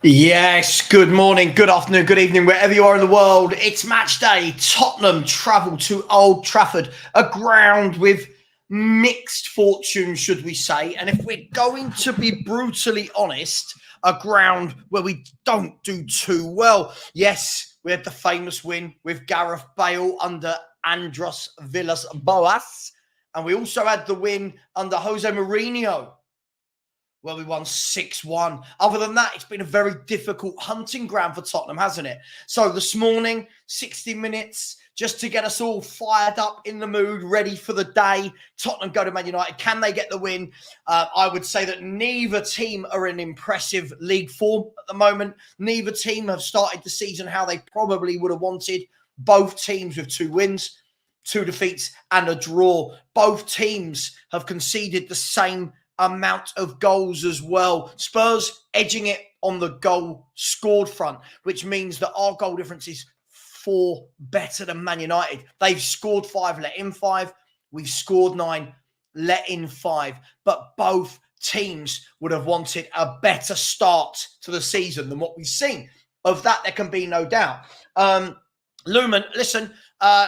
Yes, good morning, good afternoon, good evening, wherever you are in the world. It's match day. Tottenham travel to Old Trafford, a ground with mixed fortune, should we say. And if we're going to be brutally honest, a ground where we don't do too well. Yes, we had the famous win with Gareth Bale under Andros Villas-Boas. And we also had the win under Jose Mourinho, well, we won 6-1. Other than that, it's been a very difficult hunting ground for Tottenham, hasn't it? So this morning, 60 minutes, just to get us all fired up in the mood, ready for the day. Tottenham go to Man United. Can they get the win? I would say that neither team are in impressive league form at the moment. Neither team have started the season how they probably would have wanted. Both teams with 2 wins, 2 defeats, and a draw. Both teams have conceded the same amount of goals as well. Spurs edging it on the goal scored front, which means that our goal difference is 4 better than Man United. They've scored 5, let in 5. We've scored 9, let in 5. But both teams would have wanted a better start to the season than what we've seen. Of that, there can be no doubt. Lumen, listen,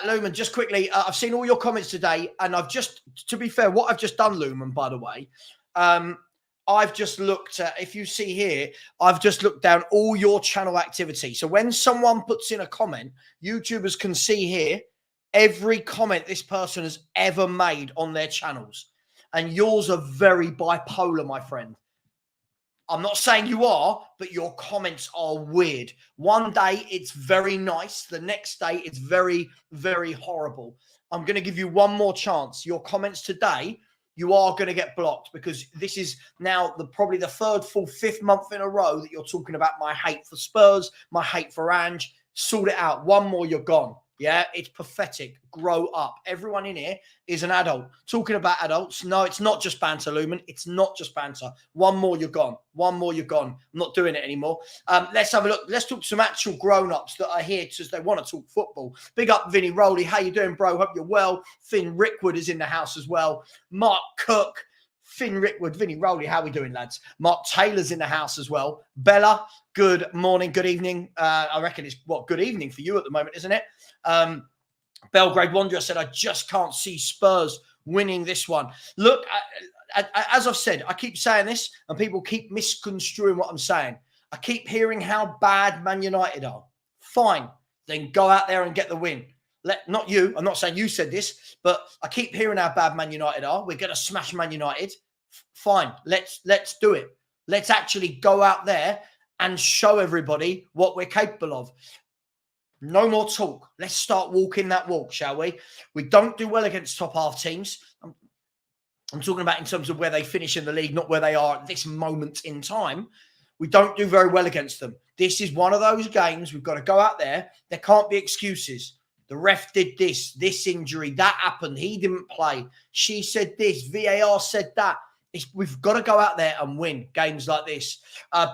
Lumen, just quickly, I've seen all your comments today, and I've just, to be fair, what I've just done, Lumen, by the way, I've just looked at, if you see here, I've just looked down all your channel activity. So when someone puts in a comment, YouTubers can see here every comment this person has ever made on their channels. And yours are very bipolar, my friend. I'm not saying you are, but your comments are weird. One day it's very nice. The next day it's very, very horrible. I'm going to give you one more chance. Your comments today, you are going to get blocked, because this is now probably the 3rd, 4th, 5th month in a row that you're talking about my hate for Spurs, my hate for Ange. Sort it out. One more, you're gone. Yeah, it's pathetic. Grow up. Everyone in here is an adult. Talking about adults, no, it's not just banter, Lumen. It's not just banter. One more, you're gone. One more, you're gone. I'm not doing it anymore. Let's have a look. Let's talk to some actual grown-ups that are here because they want to talk football. Big up, Vinny Rowley. How you doing, bro? Hope you're well. Finn Rickwood is in the house as well. Mark Cook. Finn Rickwood, Vinny Rowley, how we doing, lads? Mark Taylor's in the house as well. Bella, good morning, good evening. I reckon it's, good evening for you at the moment, isn't it? Belgrade Wanderer said, I just can't see Spurs winning this one. Look, as I've said, I keep saying this, and people keep misconstruing what I'm saying. I keep hearing how bad Man United are. Fine, then go out there and get the win. Not you, I'm not saying you said this, but I keep hearing how bad Man United are. We're going to smash Man United. Fine, let's do it. Let's actually go out there and show everybody what we're capable of. No more talk. Let's start walking that walk, shall we? We don't do well against top half teams. I'm talking about in terms of where they finish in the league, not where they are at this moment in time. We don't do very well against them. This is one of those games. We've got to go out there. There can't be excuses. The ref did this injury, that happened, he didn't play. She said this, VAR said that. We've got to go out there and win games like this.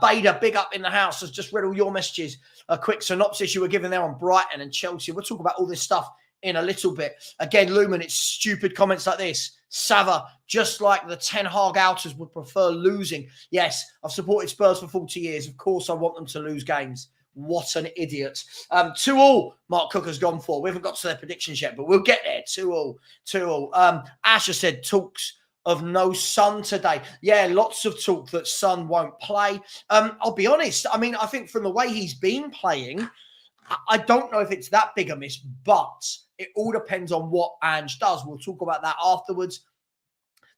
Bader, big up in the house, has just read all your messages. A quick synopsis you were given there on Brighton and Chelsea. We'll talk about all this stuff in a little bit. Again, Lumen, it's stupid comments like this. SAVVA, just like the Ten Hag outers would prefer losing. Yes, I've supported Spurs for 40 years. Of course, I want them to lose games. What an idiot. 2-2, Mark Cook has gone for. We haven't got to their predictions yet, but we'll get there. 2-2. Asher said talks of no Son today. Yeah, lots of talk that Son won't play. I'll be honest. I mean, I think from the way he's been playing, I don't know if it's that big a miss, but it all depends on what Ange does. We'll talk about that afterwards.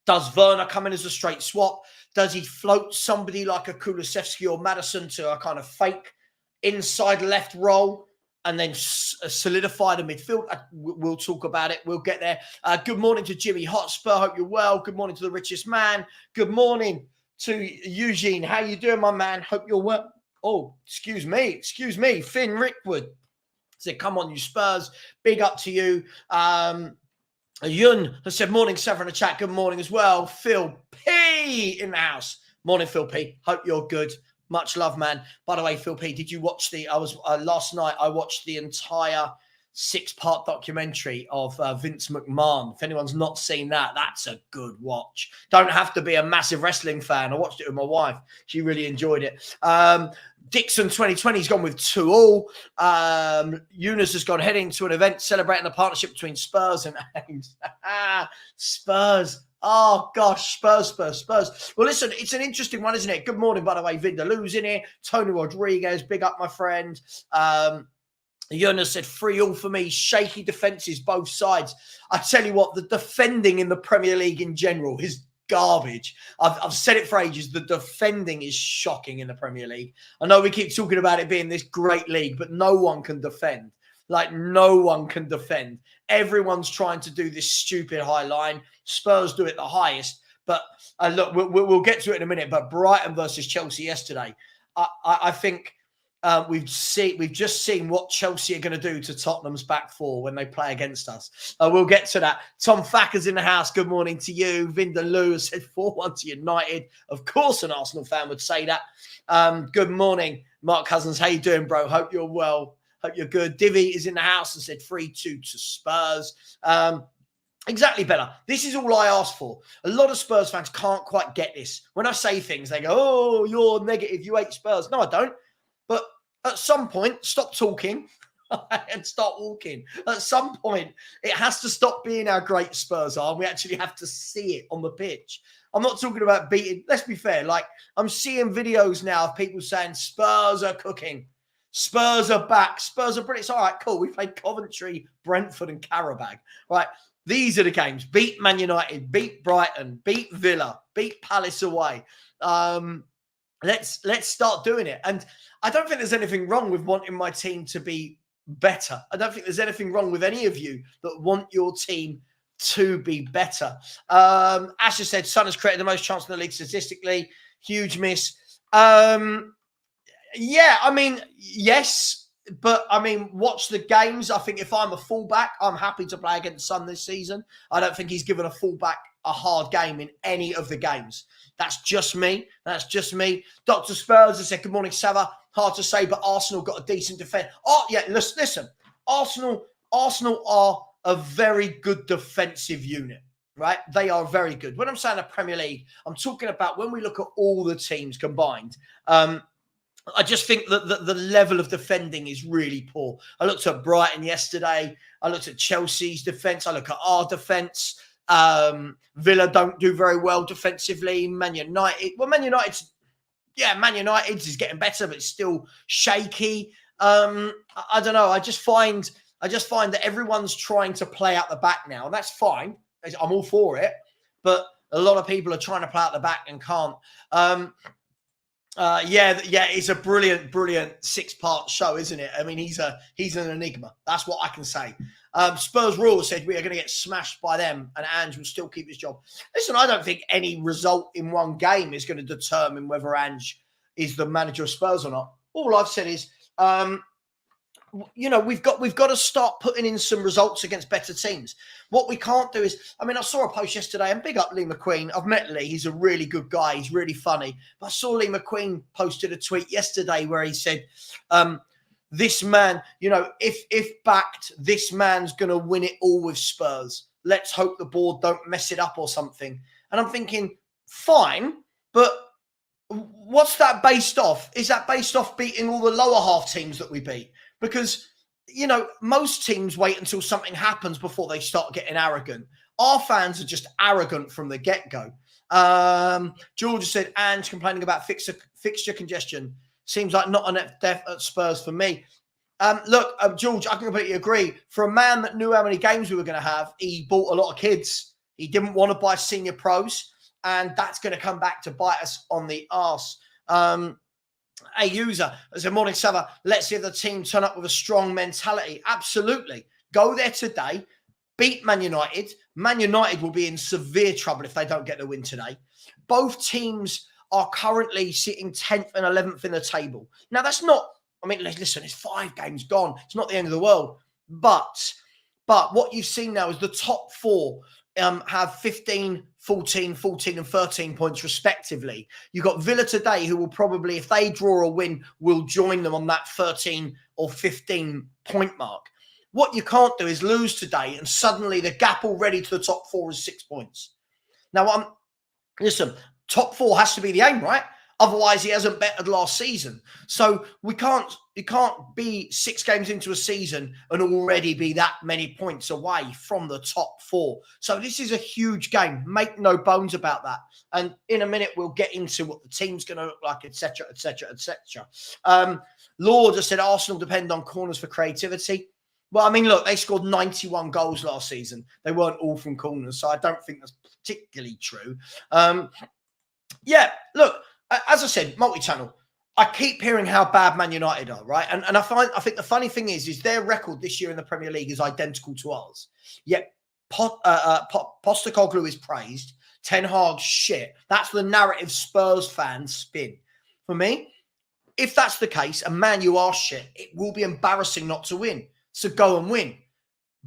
Does Werner come in as a straight swap? Does he float somebody like a Kulusevski or Maddison to a kind of fake inside left role and then solidify the midfield? We'll talk about it. We'll get there. Good morning to Jimmy Hotspur. Hope you're well. Good morning to the richest man. Good morning to Eugene. How you doing, my man? Hope you're well. Oh, excuse me. Finn Rickwood said, come on, you Spurs. Big up to you. Yun has said, morning, Sever in the chat. Good morning as well. Phil P in the house. Morning, Phil P. Hope you're good. Much love, man. By the way, Phil P, did you watch last night I watched the entire 6-part documentary of Vince McMahon. If anyone's not seen that, that's a good watch. Don't have to be a massive wrestling fan. I watched it with my wife. She really enjoyed it. Dixon 2020's gone with 2-2. Eunice has gone heading to an event celebrating the partnership between Spurs and Ames. Spurs. Oh, gosh, Spurs. Well, listen, it's an interesting one, isn't it? Good morning, by the way. Vindaloo's in here. Tony Rodriguez, big up, my friend. Jonas said 3-3 for me. Shaky defences, both sides. I tell you what, the defending in the Premier League in general is garbage. I've said it for ages. The defending is shocking in the Premier League. I know we keep talking about it being this great league, but no one can defend. Like, no one can defend. Everyone's trying to do this stupid high line. Spurs do it the highest. But look, we'll get to it in a minute. But Brighton versus Chelsea yesterday, I think we've just seen what Chelsea are going to do to Tottenham's back four when they play against us. We'll get to that. Tom Thacker's in the house. Good morning to you. Vindaloo has said 4-1 to United. Of course, an Arsenal fan would say that. Good morning, Mark Cousins. How you doing, bro? Hope you're well. Hope you're good. Divi is in the house and said 3-2 to Spurs. Exactly, Bella. This is all I asked for. A lot of Spurs fans can't quite get this. When I say things, they go, oh, you're negative. You hate Spurs. No, I don't. But at some point, stop talking and start walking. At some point, it has to stop being how great Spurs are, and we actually have to see it on the pitch. I'm not talking about beating. Let's be fair. Like, I'm seeing videos now of people saying Spurs are cooking. Spurs are back. Spurs are British. All right, cool. We played Coventry, Brentford, and Qarabag. Right. These are the games. Beat Man United, beat Brighton, beat Villa, beat Palace away. Let's start doing it. And I don't think there's anything wrong with wanting my team to be better. I don't think there's anything wrong with any of you that want your team to be better. Asher said Son has created the most chance in the league statistically. Huge miss. Yeah, I mean, yes, but I mean, watch the games. I think if I'm a fullback, I'm happy to play against Son this season. I don't think he's given a fullback a hard game in any of the games. That's just me. That's just me. Dr. Spurs has said, good morning, SAVVA. Hard to say, but Arsenal got a decent defense. Oh, yeah, listen. Arsenal are a very good defensive unit, right? They are very good. When I'm saying the Premier League, I'm talking about when we look at all the teams combined. I just think that the level of defending is really poor. I looked at Brighton yesterday. I looked at Chelsea's defence. I look at our defence. Villa don't do very well defensively. Man United is getting better, but it's still shaky. I don't know. I just find that everyone's trying to play out the back now, and that's fine. I'm all for it, but a lot of people are trying to play out the back and can't. It's a brilliant 6-part show, isn't it? I mean, he's an enigma. That's what I can say. Spurs Royal said we are going to get smashed by them, and Ange will still keep his job. Listen, I don't think any result in one game is going to determine whether Ange is the manager of Spurs or not. All I've said is, we've got to start putting in some results against better teams. What we can't do is, I mean, I saw a post yesterday, and big up Lee McQueen. I've met Lee. He's a really good guy. He's really funny. But I saw Lee McQueen posted a tweet yesterday where he said, this man, if backed, this man's going to win it all with Spurs. Let's hope the board don't mess it up or something. And I'm thinking, fine, but what's that based off? Is that based off beating all the lower half teams that we beat? Because, most teams wait until something happens before they start getting arrogant. Our fans are just arrogant from the get-go. George said, Ange complaining about fixture congestion. Seems like not enough depth at Spurs for me. Look, George, I can completely agree. For a man that knew how many games we were going to have, he bought a lot of kids. He didn't want to buy senior pros, and that's going to come back to bite us on the arse. A user said, morning, SAVVA. Let's see if the team turn up with a strong mentality. Absolutely. Go there today. Beat Man United. Man United will be in severe trouble if they don't get the win today. Both teams are currently sitting 10th and 11th in the table. Now, that's not, I mean, listen, it's 5 games gone. It's not the end of the world. But what you've seen now is the top 4 have 15, 14, and 13 points respectively. You've got Villa today, who will probably, if they draw a win, will join them on that 13 or 15 point mark. What you can't do is lose today and suddenly the gap already to the top 4 is 6 points. Now, listen, top 4 has to be the aim, right? Otherwise, he hasn't bettered last season. So you can't be 6 games into a season and already be that many points away from the top 4. So this is a huge game. Make no bones about that. And in a minute, we'll get into what the team's going to look like, etc., etc., etc. Lord has said Arsenal depend on corners for creativity. Well, I mean, look, they scored 91 goals last season. They weren't all from corners, so I don't think that's particularly true. Yeah, look, as I said, multi-channel. I keep hearing how bad Man United are, right? And I think the funny thing is their record this year in the Premier League is identical to ours. Yet Postecoglou is praised. Ten Hag's shit. That's the narrative Spurs fans spin. For me, if that's the case, and Man U are shit, it will be embarrassing not to win. So go and win.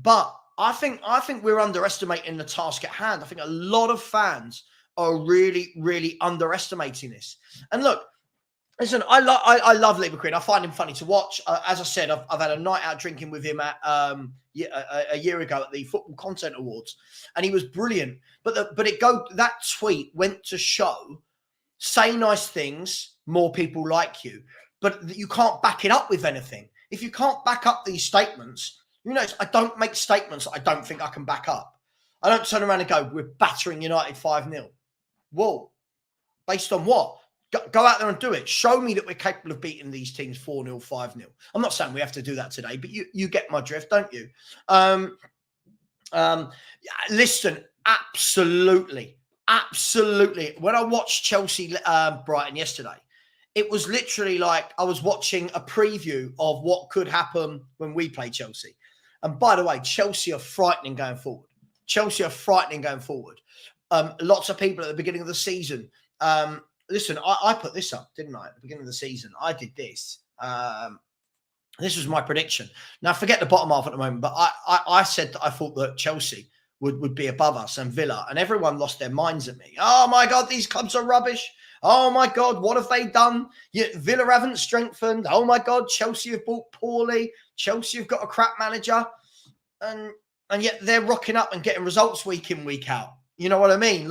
But I think we're underestimating the task at hand. I think a lot of fans are really, really underestimating this. And look, listen, I love Lee McQueen. I find him funny to watch. As I said, I've had a night out drinking with him at a year ago at the Football Content Awards, and he was brilliant. But that tweet went to show, say nice things, more people like you, but you can't back it up with anything. If you can't back up these statements, you know, I don't make statements that I don't think I can back up. I don't turn around and go, we're battering United 5-0. Whoa. Based on what? Go out there and do it. Show me that we're capable of beating these teams 4-0, 5-0. I'm not saying we have to do that today, but you get my drift, don't you? Listen, absolutely. When I watched Chelsea Brighton yesterday, it was literally like I was watching a preview of what could happen when we play Chelsea. And by the way, Chelsea are frightening going forward. Lots of people at the beginning of the season. Listen, I put this up, didn't I? At the beginning of the season, I did this. This was my prediction. Now, forget the bottom half at the moment, but I said that I thought that Chelsea would be above us and Villa, and everyone lost their minds at me. Oh, my God, these clubs are rubbish. Oh, my God, what have they done? Villa haven't strengthened. Oh, my God, Chelsea have bought poorly. Chelsea have got a crap manager. And yet they're rocking up and getting results week in, week out. You know what I mean?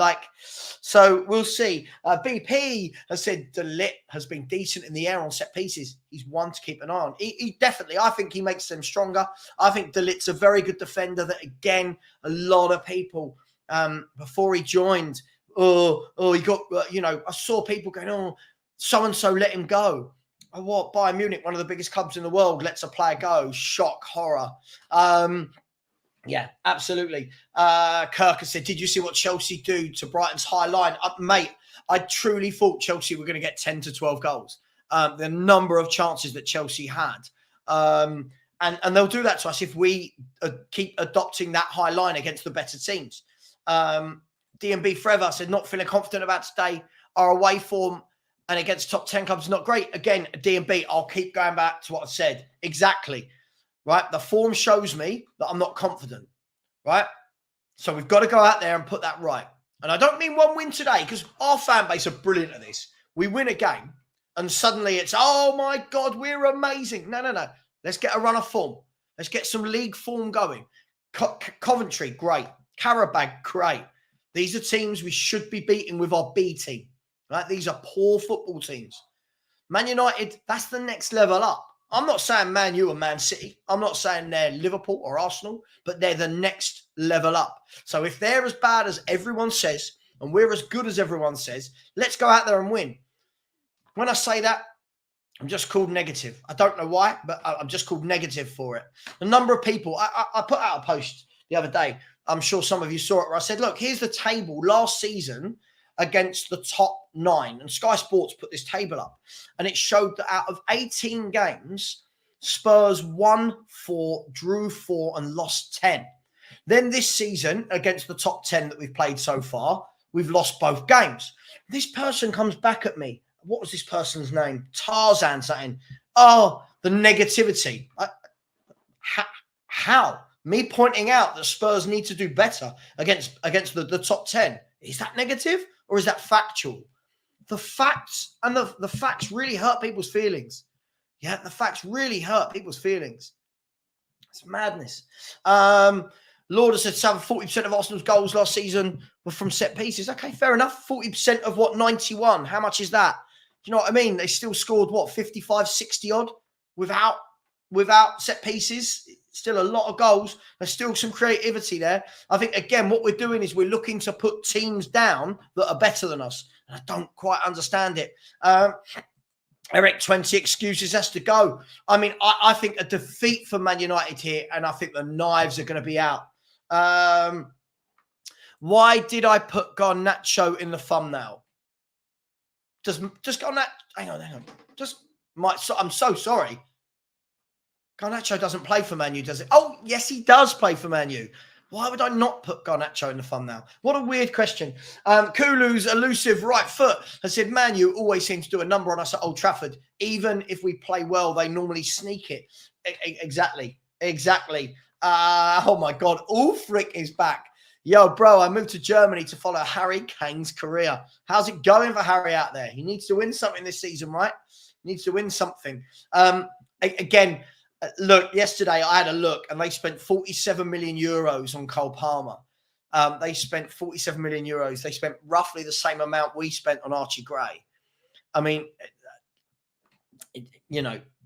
So we'll see. BP has said De Ligt has been decent in the air on set pieces. He's one to keep an eye on. He definitely, I think he makes them stronger. I think De Ligt's a very good defender that, again, a lot of people, before he joined, he got, I saw people going, oh, so-and-so let him go. Oh, what? Bayern Munich, one of the biggest clubs in the world, lets a player go. Shock, horror. Yeah, absolutely. Kirk has said, did you see what Chelsea do to Brighton's high line? Mate, I truly thought Chelsea were going to get 10 to 12 goals. The number of chances that Chelsea had. And they'll do that to us if we keep adopting that high line against the better teams. DMB Forever said, not feeling confident about today. Our away form and against top 10 clubs is not great. Again, DMB, I'll keep going back to what I said. Exactly. Right? The form shows me that I'm not confident. Right? So we've got to go out there and put that right. And I don't mean one win today, because our fan base are brilliant at this. We win a game and suddenly it's, oh my God, we're amazing. No. Let's get a run of form. Let's get some league form going. Coventry, great. Qarabag, great. These are teams we should be beating with our B team. Right? These are poor football teams. Man United, that's the next level up. I'm not saying Man U or Man City. I'm not saying they're Liverpool or Arsenal, but they're the next level up. So if they're as bad as everyone says, and we're as good as everyone says, let's go out there and win. When I say that, I'm just called negative. I don't know why, but I'm just called negative for it. The number of people, I put out a post the other day. I'm sure some of you saw it, where I said, look, here's the table last season against the top 9. And Sky Sports put this table up. And it showed that out of 18 games, Spurs won 4, drew 4, and lost 10. Then this season, against the top 10 that we've played so far, we've lost both games. This person comes back at me. What was this person's name? Tarzan saying, oh, the negativity. How? Me pointing out that Spurs need to do better against the top 10. Is that negative or is that factual? The facts and the facts really hurt people's feelings. Yeah, the facts really hurt people's feelings. It's madness. Lauder said 40% of Arsenal's goals last season were from set pieces. Okay, fair enough. 40% of what, 91? How much is that? Do you know what I mean? They still scored, what, 55, 60 odd without set pieces. Still a lot of goals. There's still some creativity there. I think, again, what we're doing is we're looking to put teams down that are better than us. And I don't quite understand it. Eric, 20 excuses has to go. I mean, I think a defeat for Man United here, and I think the knives are going to be out. Why did I put Garnacho in the thumbnail? Just Garnacho. Hang on. I'm so sorry. Garnacho doesn't play for Man U, does it? Oh, yes, he does play for Man U. Why would I not put Garnacho in the thumbnail? What a weird question. Kulu's elusive right foot has said, Man U always seem to do a number on us at Old Trafford. Even if we play well, they normally sneak it. Exactly. Oh, my God. Ulfric is back. Yo, bro, I moved to Germany to follow Harry Kane's career. How's it going for Harry out there? He needs to win something this season, right? He needs to win something. Again, look, yesterday I had a look and they spent 47 million euros on Cole Palmer. They spent 47 million euros. They spent roughly the same amount we spent on Archie Gray. I mean,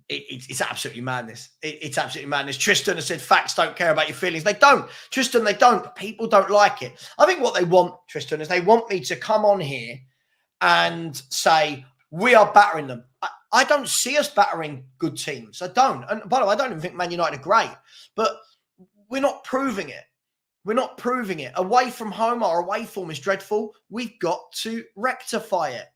it's absolutely madness. It's absolutely madness. Tristan has said facts don't care about your feelings. They don't. Tristan, they don't. People don't like it. I think what they want, Tristan, is they want me to come on here and say, we are battering them. I don't see us battering good teams. I don't. And by the way, I don't even think Man United are great. But we're not proving it. We're not proving it. Away from home, our away form is dreadful. We've got to rectify it.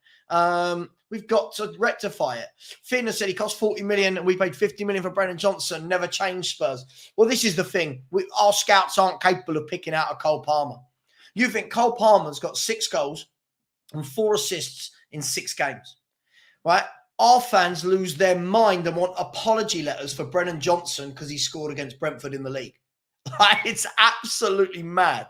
Finn said he cost 40 million and we paid 50 million for Brennan Johnson. Never changed Spurs. Well, this is the thing. Our scouts aren't capable of picking out a Cole Palmer. You think Cole Palmer's got 6 goals and 4 assists in 6 games, right? Our fans lose their mind and want apology letters for Brennan Johnson because he scored against Brentford in the league. It's absolutely mad.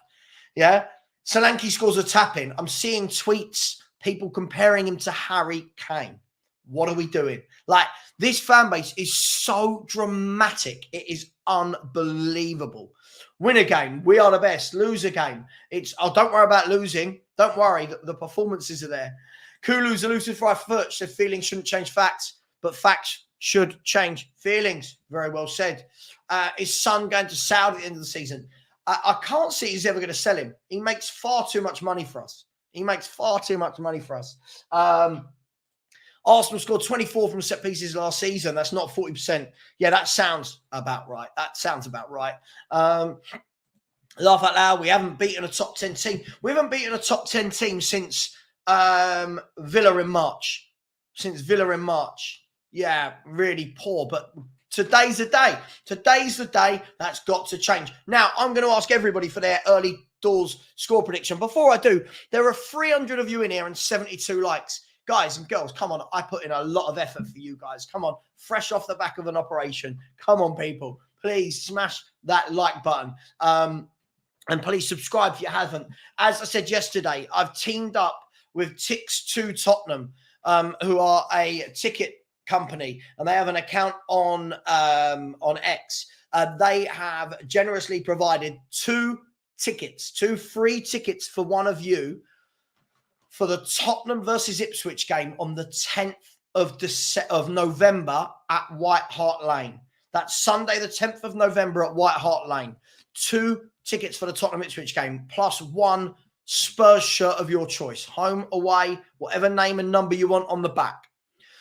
Yeah. Solanke scores a tap-in. I'm seeing tweets, people comparing him to Harry Kane. What are we doing? Like, this fan base is so dramatic. It is unbelievable. Win a game. We are the best. Lose a game. Don't worry about losing. Don't worry. The performances are there. Kulu's elusive right foot said feelings shouldn't change facts, but facts should change feelings. Very well said. His son going to Saudi at the end of the season. I can't see he's ever going to sell him. He makes far too much money for us. Arsenal scored 24 from set pieces last season. That's not 40%. Yeah, that sounds about right. Laugh out loud. We haven't beaten a top 10 team. We haven't beaten a top 10 team since Villa in March. Yeah, really poor. But today's the day. That's got to change. Now, I'm going to ask everybody for their early doors score prediction. Before I do, there are 300 of you in here and 72 likes. Guys and girls, come on. I put in a lot of effort for you guys. Come on. Fresh off the back of an operation. Come on, people. Please smash that like button. And please subscribe if you haven't. As I said yesterday, I've teamed up with Tix2 Tottenham, who are a ticket company, and they have an account on X. They have generously provided 2 free tickets for one of you for the Tottenham versus Ipswich game on the 10th of November at White Hart Lane. That's Sunday, the 10th of November at White Hart Lane. 2 tickets for the Tottenham Ipswich game, plus 1 Spurs shirt of your choice, home, away, whatever name and number you want on the back.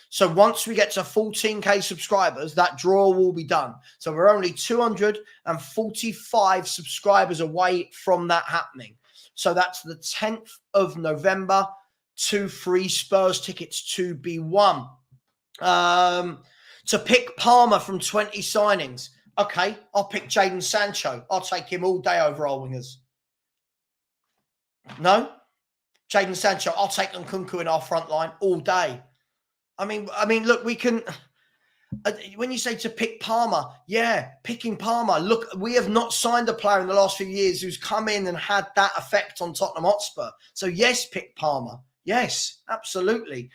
So once we get to 14K subscribers, that draw will be done. So we're only 245 subscribers away from that happening. So that's the 10th of November, 2 free Spurs tickets to be won. To pick Palmer from 20 signings. Okay, I'll pick Jadon Sancho. I'll take him all day over our wingers. No? Jadon Sancho, I'll take Nkunku in our front line all day. I mean, look, we can... When you say to pick Palmer, yeah, picking Palmer. Look, we have not signed a player in the last few years who's come in and had that effect on Tottenham Hotspur. So, yes, pick Palmer. Yes, absolutely.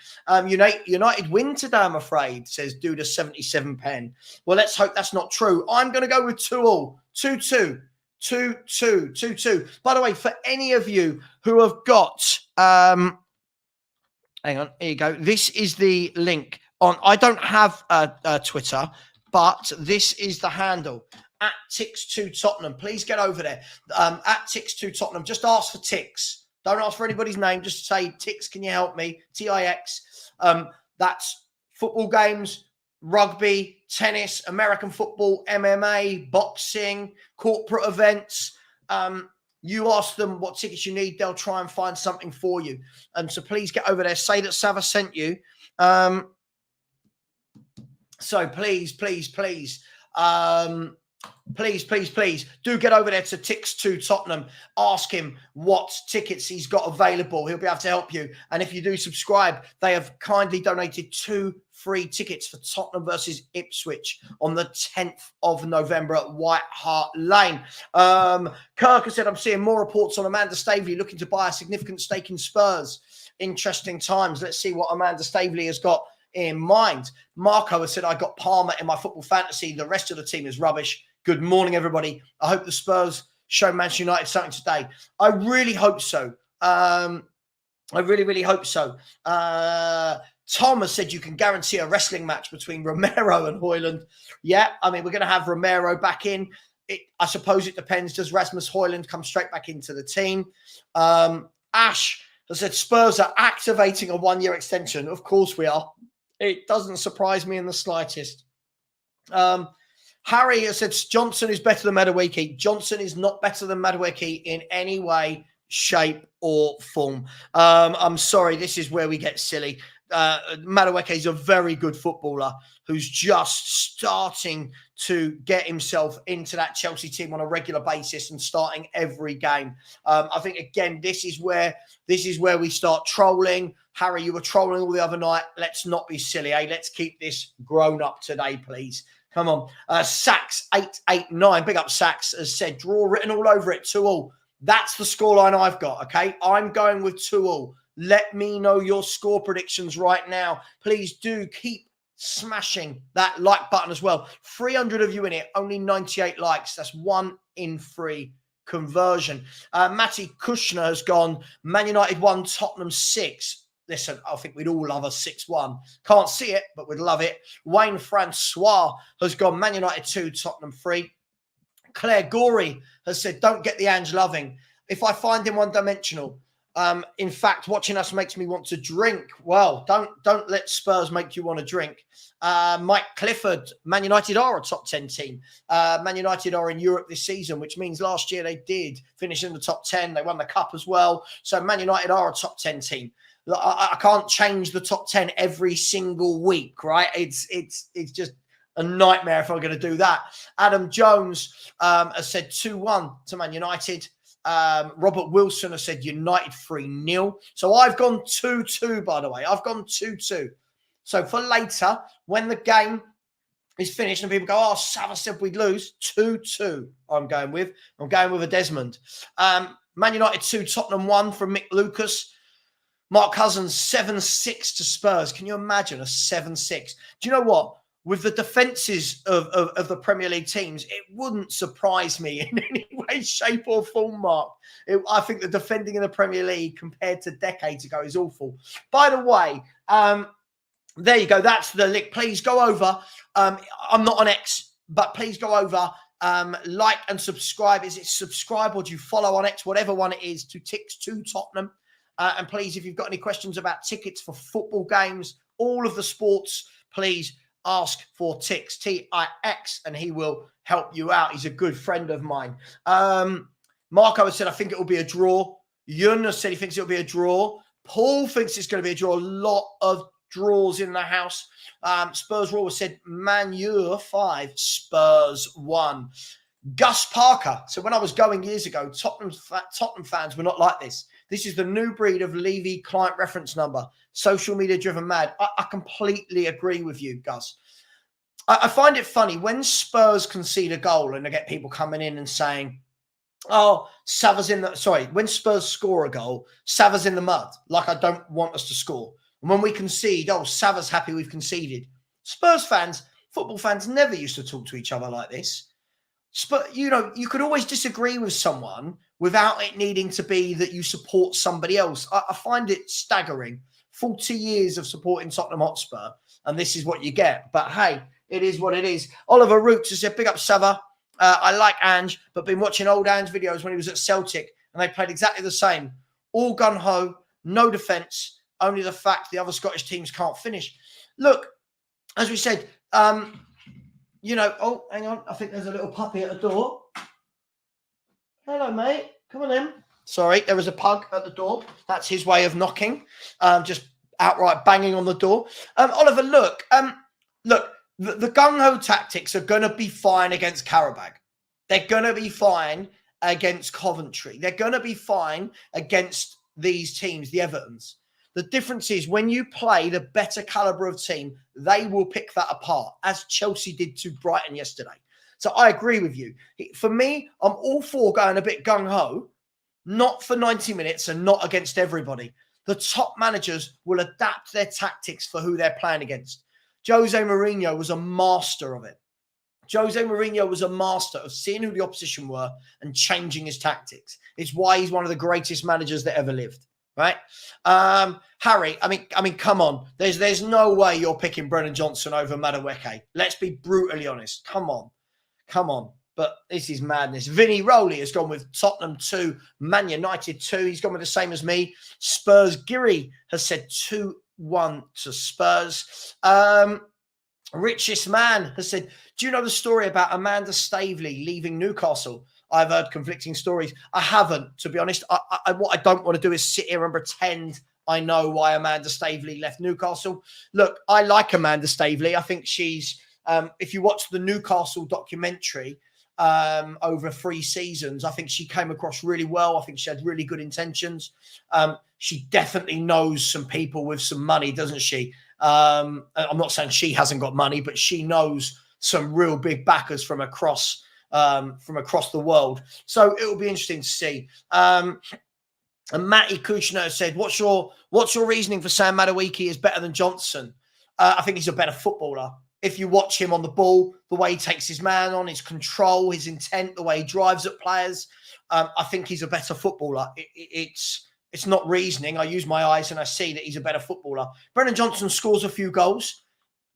United win today, I'm afraid, says Duda 77 pen. Well, let's hope that's not true. I'm going to go with 2-2. 2-2. 2-2. 2-2. By the way, for any of you who have got hang on, here you go. This is the link on. I don't have Twitter, but this is the handle at Tix2 Tottenham. Please get over there. At Tix2 Tottenham. Just ask for Tix. Don't ask for anybody's name. Just say, Tix, can you help me? Tix. That's football games, rugby, tennis, American football, MMA, boxing, corporate events. You ask them what tickets you need. They'll try and find something for you. So please get over there. Say that SAVVA sent you. So please, please, please. Please do get over there to Tix2 Tottenham. Ask him what tickets he's got available. He'll be able to help you. And if you do subscribe, they have kindly donated 2 free tickets for Tottenham versus Ipswich on the 10th of November at White Hart Lane. Kirk has said, I'm seeing more reports on Amanda Staveley looking to buy a significant stake in Spurs. Interesting times. Let's see what Amanda Staveley has got in mind. Marco has said, I got Palmer in my football fantasy. The rest of the team is rubbish. Good morning, everybody. I hope the Spurs show Manchester United something today. I really hope so. I really, really hope so. Tom has said you can guarantee a wrestling match between Romero and Højlund. Yeah, I mean, we're going to have Romero back in. I suppose it depends. Does Rasmus Højlund come straight back into the team? Ash has said Spurs are activating a 1-year extension. Of course we are. It doesn't surprise me in the slightest. Harry has said Johnson is better than Madueke. Johnson is not better than Madueke in any way, shape, or form. I'm sorry, this is where we get silly. Madueke is a very good footballer who's just starting to get himself into that Chelsea team on a regular basis and starting every game. I think, again, this is where we start trolling. Harry, you were trolling all the other night. Let's not be silly, eh? Let's keep this grown up today, please. Come on. Sax889, big up Sax, has said, draw written all over it, 2-2. That's the scoreline I've got, okay? I'm going with 2-2. Let me know your score predictions right now. Please do keep smashing that like button as well. 300 of you in it, only 98 likes. That's 1 in 3 conversion. Matty Kushner has gone, Man United 1, Tottenham 6. Listen, I think we'd all love a 6-1. Can't see it, but we'd love it. Wayne Francois has gone Man United 2, Tottenham 3. Claire Gorey has said, don't get the Ange Loving. If I find him one-dimensional, in fact, watching us makes me want to drink. Well, don't let Spurs make you want to drink. Mike Clifford, Man United are a top 10 team. Man United are in Europe this season, which means last year they did finish in the top 10. They won the cup as well. So Man United are a top 10 team. I can't change the top 10 every single week, right? It's just a nightmare if I'm going to do that. Adam Jones has said 2-1 to Man United. Robert Wilson has said United 3-0. So I've gone 2-2, by the way. I've gone 2-2. So for later, when the game is finished and people go, oh, SAVVA said we'd lose, 2-2 I'm going with. I'm going with a Desmond. Man United 2, Tottenham 1 from Mick Lucas. Mark Cousins 7-6 to Spurs. Can you imagine a 7-6? Do you know what? With the defences of the Premier League teams, it wouldn't surprise me in any way, shape or form, Mark. I think the defending in the Premier League compared to decades ago is awful. By the way, there you go. That's the link. Please go over. I'm not on X, but please go over, like and subscribe. Is it subscribe or do you follow on X? Whatever one it is, to Tix2 Tottenham. And please, if you've got any questions about tickets for football games, all of the sports, please ask for Tix, T-I-X, and he will help you out. He's a good friend of mine. Marco has said, I think it will be a draw. Yun has said he thinks it'll be a draw. Paul thinks it's going to be a draw. A lot of draws in the house. Spurs Raw has said, Man U 5, Spurs 1. Gus Parker. So when I was going years ago, Tottenham fans were not like this. This is the new breed of Levy client reference number. Social media driven mad. I completely agree with you, Gus. I find it funny when Spurs concede a goal and they get people coming in and saying, Oh, SAVVA's in the... Sorry, when Spurs score a goal, SAVVA's in the mud. Like, I don't want us to score. And when we concede, oh, SAVVA's happy we've conceded. Spurs fans, football fans never used to talk to each other like this. But, you know, you could always disagree with someone without it needing to be that you support somebody else. I find it staggering. 40 years of supporting Tottenham Hotspur, and this is what you get. But, hey, it is what it is. Oliver Roots has said, big up SAVVA. I like Ange, but been watching old Ange videos when he was at Celtic, and they played exactly the same. All gun-ho, no defence, only the fact the other Scottish teams can't finish. Look, as we said, you know, oh, hang on. I think there's a little puppy at the door. Hello, mate. Come on in. Sorry, there was a pug at the door. That's his way of knocking, just outright banging on the door. Oliver, look, the gung-ho tactics are going to be fine against Karabag. They're going to be fine against Coventry. They're going to be fine against these teams, the Evertons. The difference is when you play the better calibre of team, they will pick that apart, as Chelsea did to Brighton yesterday. So I agree with you. For me, I'm all for going a bit gung-ho, not for 90 minutes and not against everybody. The top managers will adapt their tactics for who they're playing against. Jose Mourinho was a master of it. Jose Mourinho was a master of seeing who the opposition were and changing his tactics. It's why he's one of the greatest managers that ever lived. Right, Harry. I mean, come on. There's no way you're picking Brennan Johnson over Madueke. Let's be brutally honest. Come on. But this is madness. Vinny Rowley has gone with Tottenham 2, Man United 2. He's gone with the same as me. Spurs. Giri has said 2-1 to Spurs. Richest Man has said, do you know the story about Amanda Staveley leaving Newcastle? I've heard conflicting stories. I haven't, to be honest. What I don't want to do is sit here and pretend I know why Amanda Staveley left Newcastle. Look, I like Amanda Staveley. I think she's, if you watch the Newcastle documentary over 3 seasons, I think she came across really well. I think she had really good intentions. She definitely knows some people with some money, doesn't she? I'm not saying she hasn't got money, but she knows some real big backers from across the world. So it will be interesting to see. And Matty Kushner said, what's your reasoning for saying Madueke is better than Johnson? I think he's a better footballer. If you watch him on the ball, the way he takes his man on, his control, his intent, the way he drives at players, I think he's a better footballer. It's not reasoning. I use my eyes and I see that he's a better footballer. Brennan Johnson scores a few goals.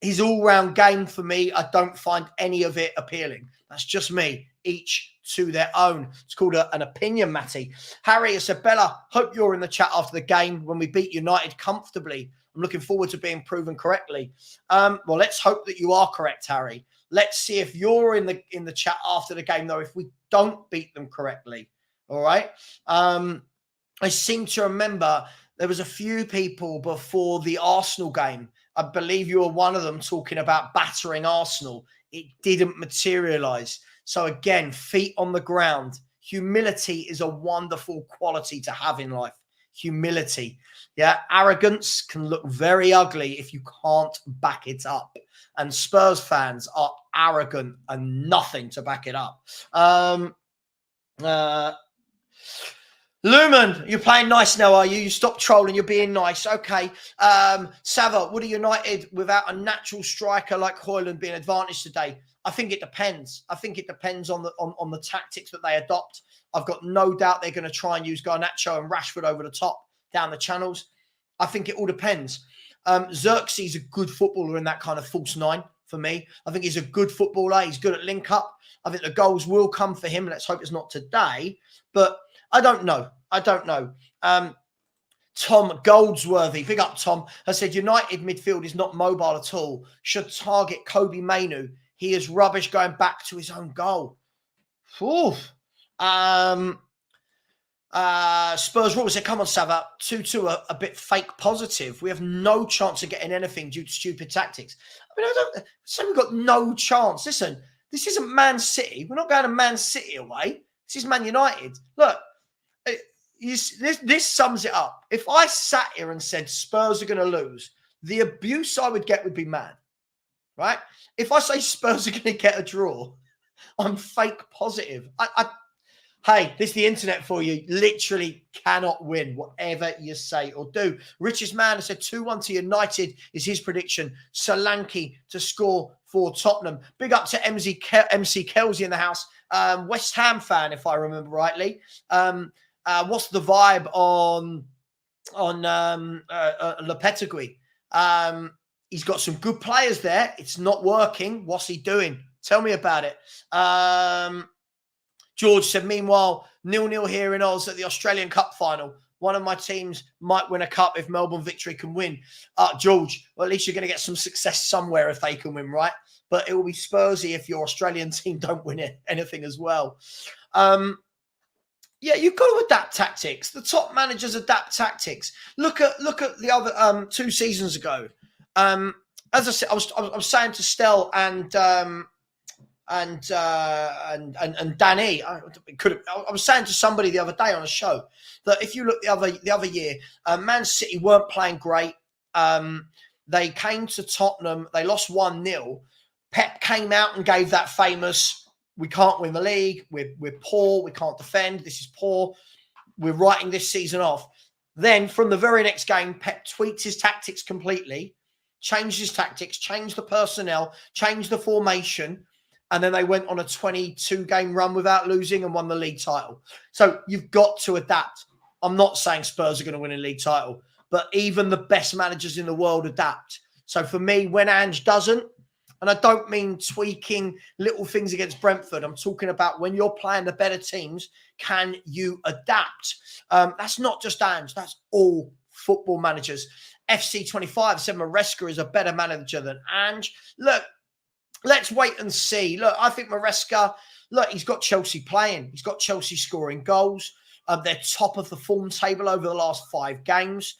His all-round game, for me, I don't find any of it appealing. That's just me. Each to their own. It's called an opinion, Matty. Harry Isabella, hope you're in the chat after the game when we beat United comfortably. I'm looking forward to being proven correctly. Well, let's hope that you are correct, Harry. Let's see if you're in the chat after the game, though, if we don't beat them correctly. All right? I seem to remember there was a few people before the Arsenal game. I believe you were one of them talking about battering Arsenal. It didn't materialise. So again, feet on the ground. Humility is a wonderful quality to have in life. Humility. Yeah, arrogance can look very ugly if you can't back it up. And Spurs fans are arrogant and nothing to back it up. Lumen, you're playing nice now, are you? You stop trolling, you're being nice. Okay. SAVVA, would a United without a natural striker like Højlund be an advantage today? I think it depends. I think it depends on the tactics that they adopt. I've got no doubt they're going to try and use Garnacho and Rashford over the top down the channels. I think it all depends. Xerxes is a good footballer in that kind of false nine for me. I think he's a good footballer. He's good at link-up. I think the goals will come for him. Let's hope it's not today. But I don't know. Tom Goldsworthy, big up Tom, has said United midfield is not mobile at all. Should target Kobe Mainu. He is rubbish going back to his own goal. Oof. Spurs Rules said, come on, SAVVA, 2-2 a bit fake positive. We have no chance of getting anything due to stupid tactics. I mean, we've got no chance. Listen, this isn't Man City. We're not going to Man City away. This is Man United. Look, this sums it up. If I sat here and said Spurs are going to lose, the abuse I would get would be mad, right? If I say Spurs are going to get a draw, I'm fake positive. Hey, this is the internet for you. Literally cannot win, whatever you say or do. Richest Man has said 2-1 to United is his prediction. Solanke to score for Tottenham. Big up to MC Kelsey in the house. West Ham fan, if I remember rightly. What's the vibe on Lopetegui? He's got some good players there. It's not working. What's he doing? Tell me about it. George said, meanwhile, 0-0 here in Oz at the Australian Cup final. One of my teams might win a cup if Melbourne Victory can win. George, well, at least you're going to get some success somewhere if they can win, right? But it will be Spursy if your Australian team don't win anything as well. Yeah, you've got to adapt tactics. The top managers adapt tactics. Look at the other 2 seasons ago. As I said, I was saying to Stel and Danny, I was saying to somebody the other day on a show that if you look the other year, Man City weren't playing great. They came to Tottenham, they lost 1-0. Pep came out and gave that famous, we can't win the league, we're poor, we can't defend, this is poor, we're writing this season off. Then from the very next game, Pep tweaked his tactics completely, changed his tactics, changed the personnel, changed the formation, and then they went on a 22-game run without losing and won the league title. So you've got to adapt. I'm not saying Spurs are going to win a league title, but even the best managers in the world adapt. So for me, when Ange doesn't, and I don't mean tweaking little things against Brentford, I'm talking about when you're playing the better teams, can you adapt? That's not just Ange, that's all football managers. FC25 said Maresca is a better manager than Ange. Look, let's wait and see. Look, I think Maresca, he's got Chelsea playing. He's got Chelsea scoring goals. They're top of the form table over the last 5 games.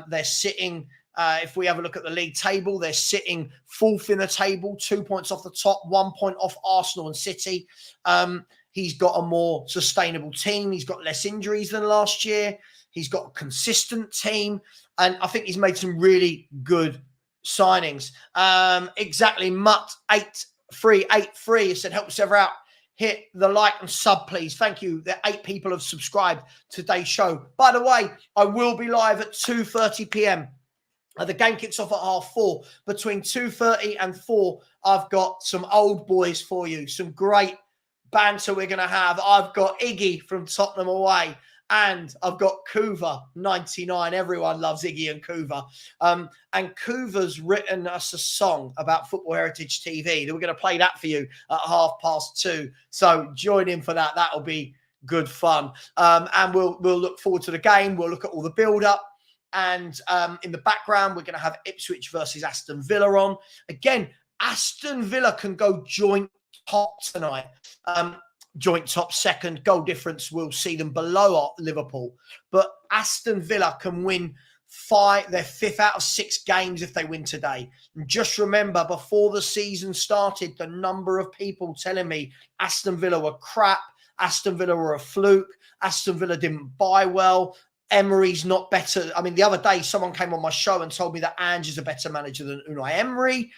They're sitting, if we have a look at the league table, they're sitting 4th in the table, 2 points off the top, 1 point off Arsenal and City. He's got a more sustainable team. He's got less injuries than last year. He's got a consistent team. And I think he's made some really good signings. Exactly. Mutt8383 said, help us ever out. Hit the like and sub, please. Thank you. The 8 people have subscribed to today's show. By the way, I will be live at 2:30 p.m. The game kicks off at 4:30. Between 2:30 and 4, I've got some old boys for you. Some great banter we're going to have. I've got Iggy from Tottenham away. And I've got Kuva, 99. Everyone loves Iggy and Kuva. And Kuva's written us a song about Football Heritage TV. We're going to play that for you at 2:30. So join in for that. That'll be good fun. And we'll look forward to the game. We'll look at all the build-up. And in the background, we're going to have Ipswich versus Aston Villa on. Again, Aston Villa can go joint top tonight. Joint top second, goal difference will see them below Liverpool. But Aston Villa can win their 5th out of 6 games if they win today. And just remember, before the season started, the number of people telling me Aston Villa were crap, Aston Villa were a fluke, Aston Villa didn't buy well, Emery's not better. I mean, the other day, someone came on my show and told me that Ange is a better manager than Unai Emery.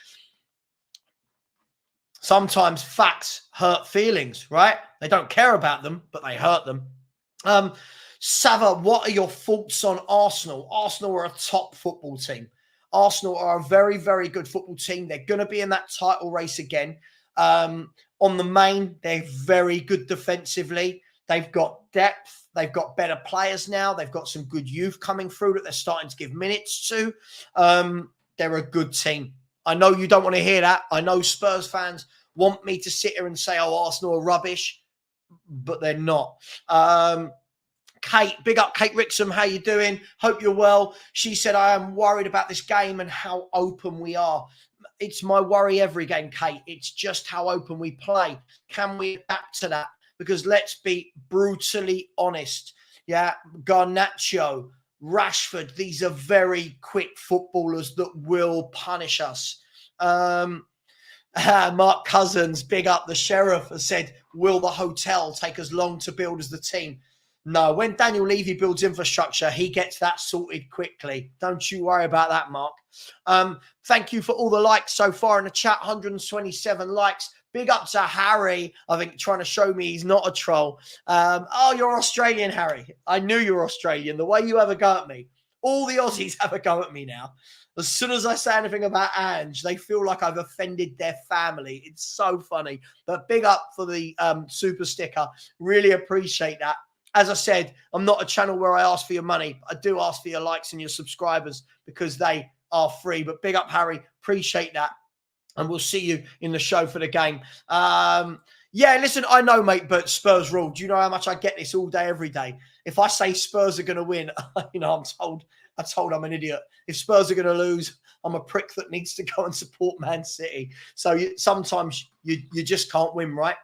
Sometimes facts hurt feelings, right? They don't care about them, but they hurt them. SAVVA, what are your thoughts on Arsenal? Arsenal are a top football team. Arsenal are a very, very good football team. They're going to be in that title race again. On the main, they're very good defensively. They've got depth. They've got better players now. They've got some good youth coming through that they're starting to give minutes to. They're a good team. I know you don't want to hear that. I know Spurs fans want me to sit here and say, oh, Arsenal are rubbish, but they're not. Kate, big up Kate Rixham. How you doing? Hope you're well. She said, I am worried about this game and how open we are. It's my worry every game, Kate. It's just how open we play. Can we adapt to that? Because let's be brutally honest. Yeah, Garnacho, Rashford, these are very quick footballers that will punish us. Mark Cousins, big up the Sheriff, has said, will the hotel take as long to build as the team? No, when Daniel Levy builds infrastructure, he gets that sorted quickly. Don't you worry about that, Mark. Thank you for all the likes so far in the chat. 127 likes. Big up to Harry, I think, trying to show me he's not a troll. Oh, you're Australian, Harry. I knew you were Australian. The way you have a go at me. All the Aussies have a go at me now. As soon as I say anything about Ange, they feel like I've offended their family. It's so funny. But big up for the super sticker. Really appreciate that. As I said, I'm not a channel where I ask for your money. I do ask for your likes and your subscribers because they are free. But big up, Harry. Appreciate that. And we'll see you in the show for the game. Yeah, listen, I know, mate, but Spurs rule. Do you know how much I get this all day, every day? If I say Spurs are going to win, I'm told I'm an idiot. If Spurs are going to lose, I'm a prick that needs to go and support Man City. So sometimes you just can't win, right?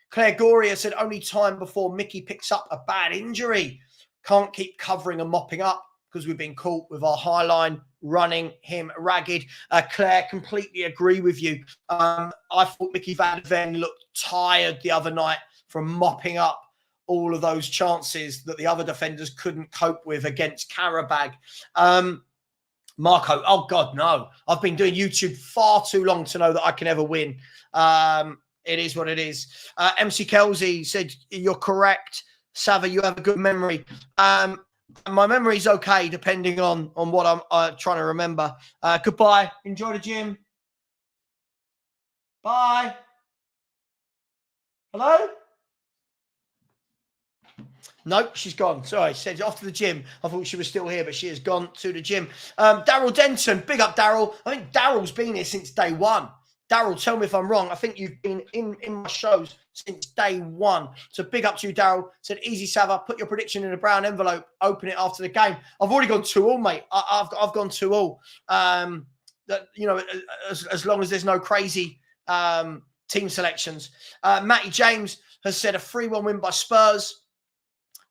Claire Goria said, only time before Mickey picks up a bad injury. Can't keep covering and mopping up because we've been caught with our high line running him ragged. Claire, completely agree with you. I thought Mickey van der Ven looked tired the other night from mopping up all of those chances that the other defenders couldn't cope with against Karabag. Marco, oh God, no. I've been doing YouTube far too long to know that I can ever win. It is what it is. MC Kelsey said, you're correct. SAVVA, you have a good memory. My memory's okay, depending on what I'm trying to remember. Goodbye. Enjoy the gym. Bye. Hello? Nope, she's gone. Sorry, she said off to the gym. I thought she was still here, but she has gone to the gym. Daryl Denton, big up Daryl. I think Daryl's been here since day one. Daryl, tell me if I'm wrong. I think you've been in my shows since day one. So big up to you, Daryl. Said, easy, SAVVA. Put your prediction in a brown envelope. Open it after the game. I've already gone 2-2, mate. I've gone 2-2. As long as there's no crazy team selections. Matty James has said a 3-1 win by Spurs.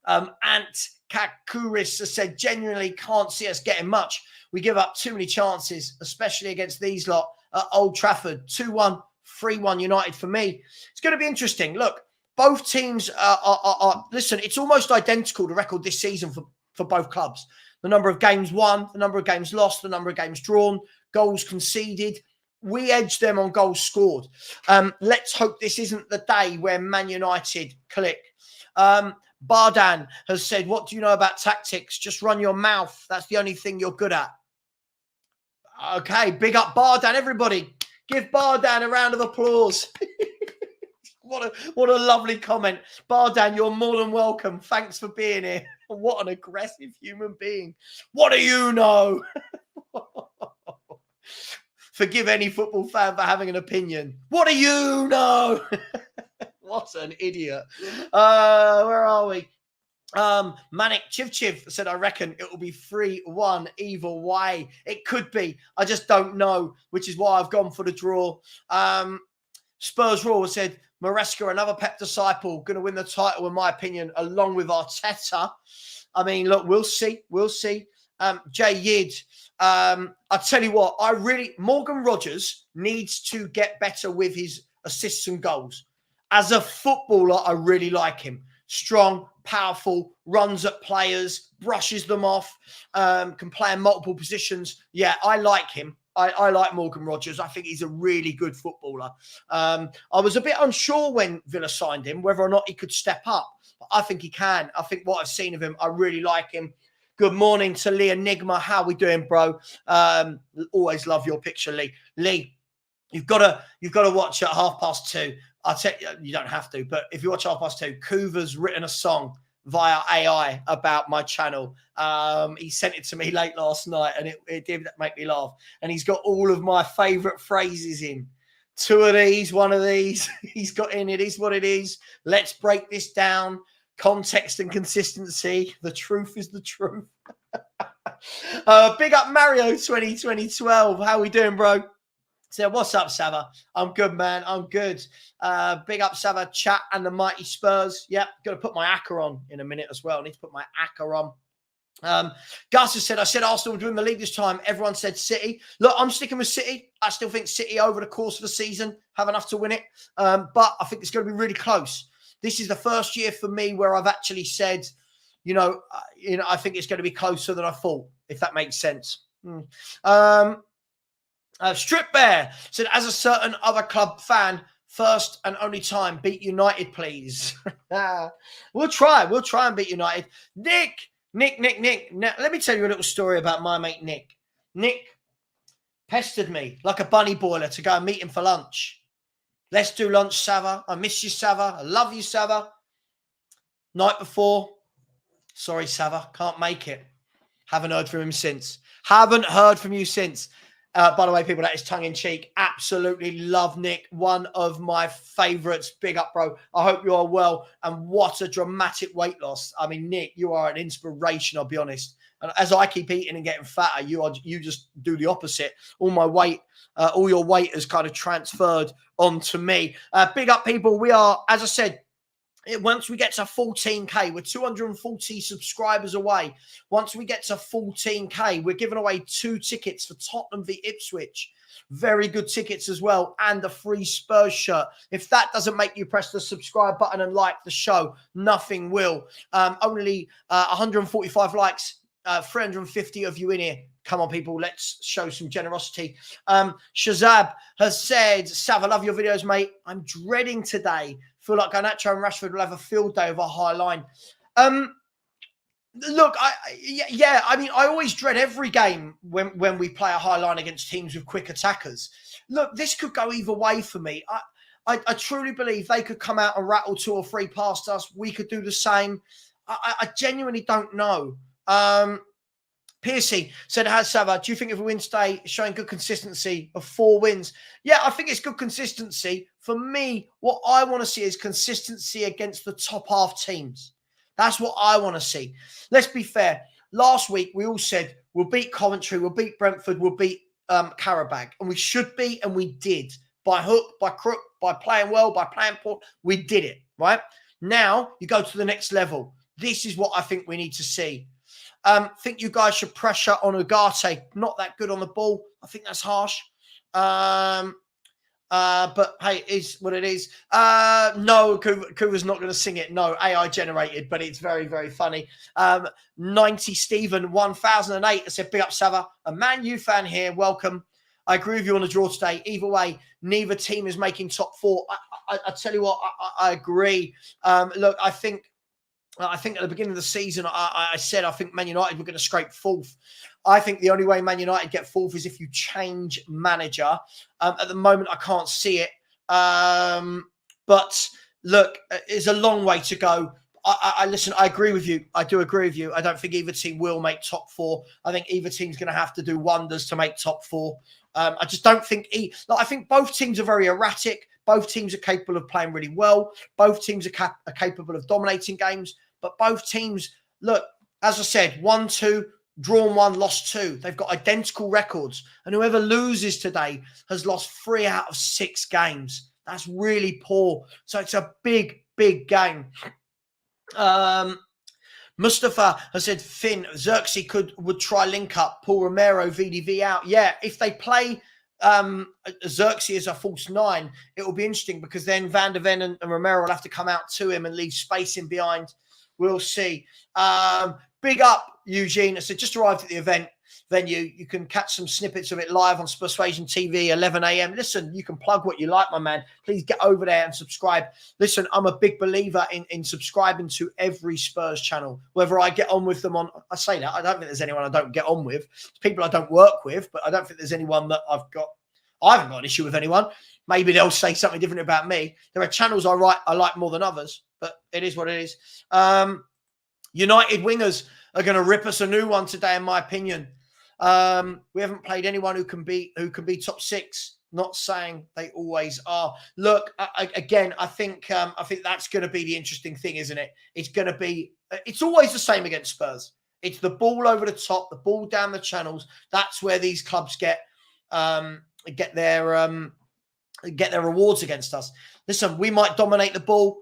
Ant Kakuris has said, genuinely can't see us getting much. We give up too many chances, especially against these lot at Old Trafford. 2-1, 3-1 United for me. It's going to be interesting. Look, both teams are listen, it's almost identical to record this season for both clubs. The number of games won, the number of games lost, the number of games drawn, goals conceded. We edged them on goals scored. Let's hope this isn't the day where Man United click. Bardan has said, what do you know about tactics? Just run your mouth. That's the only thing you're good at. Okay, big up Bardan, everybody. Give Bardan a round of applause. What a lovely comment. Bardan, you're more than welcome. Thanks for being here. What an aggressive human being. What do you know? Forgive any football fan for having an opinion. What do you know? What an idiot. Where are we? Manic Chiv said, I reckon it will be 3-1 either way. It could be. I just don't know, which is why I've gone for the draw. Spurs Raw said, Maresca, another Pep disciple, going to win the title, in my opinion, along with Arteta. I mean, look, we'll see. We'll see. Jay Yid, I tell you what, Morgan Rogers needs to get better with his assists and goals. As a footballer, I really like him. Strong, powerful, runs at players, brushes them off, can play in multiple positions. Yeah, I like him. I like Morgan Rogers. I think he's a really good footballer. I was a bit unsure when Villa signed him, whether or not he could step up. But I think he can. I think what I've seen of him, I really like him. Good morning to Lee Enigma. How we doing, bro? Always love your picture, Lee. Lee, you've got to watch at 2:30. I'll tell you, you don't have to, but if you watch 2:30, Kuva's written a song via AI about my channel. He sent it to me late last night, and it did make me laugh. And he's got all of my favourite phrases in. 2 of these, 1 of these. He's got in, it is what it is. Let's break this down. Context and consistency. The truth is the truth. Big up Mario 2012. How we doing, bro? So what's up, SAVVA? I'm good, man. I'm good. Big up, SAVVA, chat, and the mighty Spurs. Yep, got to put my ACCA on in a minute as well. I need to put my ACCA on. Gus has said, I said Arsenal would win the league this time. Everyone said City. Look, I'm sticking with City. I still think City over the course of the season have enough to win it. But I think it's going to be really close. This is the first year for me where I've actually said, I think it's going to be closer than I thought, if that makes sense. Strip Bear said, as a certain other club fan, first and only time, beat United, please. We'll try and beat United. Nick. Now, let me tell you a little story about my mate Nick. Nick pestered me like a bunny boiler to go and meet him for lunch. Let's do lunch, SAVVA. I miss you, SAVVA. I love you, SAVVA. Night before, sorry, SAVVA, can't make it. Haven't heard from him since. Haven't heard from you since. By the way, people, that is tongue-in-cheek. Absolutely love Nick. One of my favourites. Big up, bro. I hope you are well. And what a dramatic weight loss. I mean, Nick, you are an inspiration, I'll be honest. And as I keep eating and getting fatter, you just do the opposite. All my weight, all your weight has kind of transferred onto me. Big up, people. We are, as I said, once we get to 14K, we're 240 subscribers away. Once we get to 14K, we're giving away 2 tickets for Tottenham v Ipswich. Very good tickets as well, and a free Spurs shirt. If that doesn't make you press the subscribe button and like the show, nothing will. Only 145 likes, 350 of you in here. Come on, people, let's show some generosity. Shazab has said, Sav, I love your videos, mate. I'm dreading today. Feel like Garnacho and Rashford will have a field day of a high line. Look, I mean, I always dread every game when we play a high line against teams with quick attackers. Look, this could go either way for me. I truly believe they could come out and rattle 2 or 3 past us. We could do the same. I genuinely don't know. Piercy said, SAVVA, do you think if we win today, it's showing good consistency of 4 wins? Yeah, I think it's good consistency. For me, what I want to see is consistency against the top half teams. That's what I want to see. Let's be fair. Last week, we all said, we'll beat Coventry, we'll beat Brentford, we'll beat Karabag. And we should be, and we did. By hook, by crook, by playing well, by playing poor, we did it, right? Now, you go to the next level. This is what I think we need to see. Think you guys should pressure on Ugarte. Not that good on the ball. I think that's harsh. But hey, it is what it is. No, Kuva's not going to sing it. No, AI generated, but it's very, very funny. 90 Stephen 1008 I said, big up, SAVVA. A Man U fan here. Welcome. I agree with you on the draw today. Either way, neither team is making top 4. I tell you what, I agree. Look, I think at the beginning of the season, I said I think Man United were going to scrape 4th. I think the only way Man United get 4th is if you change manager. At the moment, I can't see it. But look, it's a long way to go. Listen, I agree with you. I do agree with you. I don't think either team will make top 4. I think either team's going to have to do wonders to make top 4. I just don't think... I think both teams are very erratic. Both teams are capable of playing really well. Both teams are capable of dominating games. But both teams, look, as I said, 1-2, drawn 1, lost 2. They've got identical records. And whoever loses today has lost 3 out of 6 games. That's really poor. So it's a big, big game. Mustafa has said, Finn, Xerxes would try link up, pull Romero, VDV out. Yeah, if they play Xerxes as a false 9, it will be interesting because then Van der Ven and Romero will have to come out to him and leave space in behind. We'll see. Big up, Eugene. I said, just arrived at the event venue. You can catch some snippets of it live on Persuasion TV, 11 a.m. Listen, you can plug what you like, my man. Please get over there and subscribe. Listen, I'm a big believer in subscribing to every Spurs channel, whether I get on with them on... I say that. I don't think there's anyone I don't get on with. It's people I don't work with, but I don't think there's anyone that I haven't got an issue with anyone. Maybe they'll say something different about me. There are channels I like more than others, but it is what it is. United wingers are going to rip us a new one today, in my opinion. We haven't played anyone who can be top 6. Not saying they always are. Look, I think that's going to be the interesting thing, isn't it? It's always the same against Spurs. It's the ball over the top, the ball down the channels. That's where these clubs get their rewards against us. Listen, we might dominate the ball,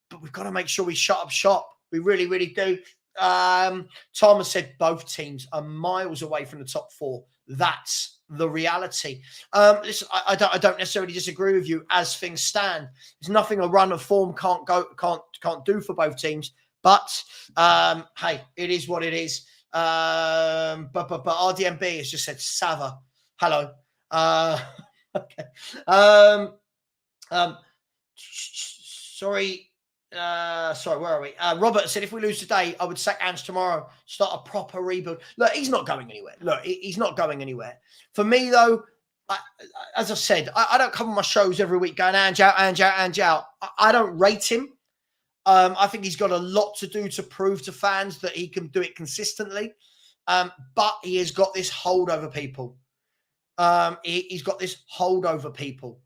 but we've got to make sure we shut up shop. We really, really do. Thomas said both teams are miles away from the top 4. That's the reality. Listen, I don't necessarily disagree with you as things stand. There's nothing a run of form can't do for both teams. But hey, it is what it is. But RDMB has just said SAVVA. Hello. Okay. Sorry. Sorry, where are we? Robert said, if we lose today, I would sack Ange tomorrow, start a proper rebuild. Look, he's not going anywhere. Look, he's not going anywhere. For me, though, as I said, I don't come on my shows every week going Ange out, Ange out, Ange out. I don't rate him. I think he's got a lot to do to prove to fans that he can do it consistently. But he has got this hold over people. He's got this hold over people.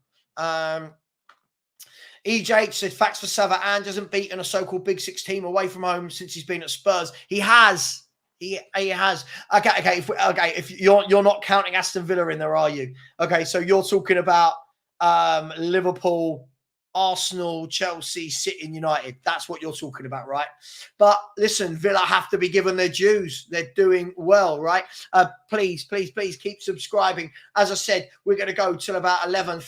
EJ said, facts for SAVVA. Ange hasn't beaten a so-called Big Six team away from home since he's been at Spurs. He has. He has. Okay. If you're not counting Aston Villa in there, are you? Okay, so you're talking about Liverpool, Arsenal, Chelsea, City, and United. That's what you're talking about, right? But listen, Villa have to be given their dues. They're doing well, right? Please keep subscribing. As I said, we're going to go till about 11,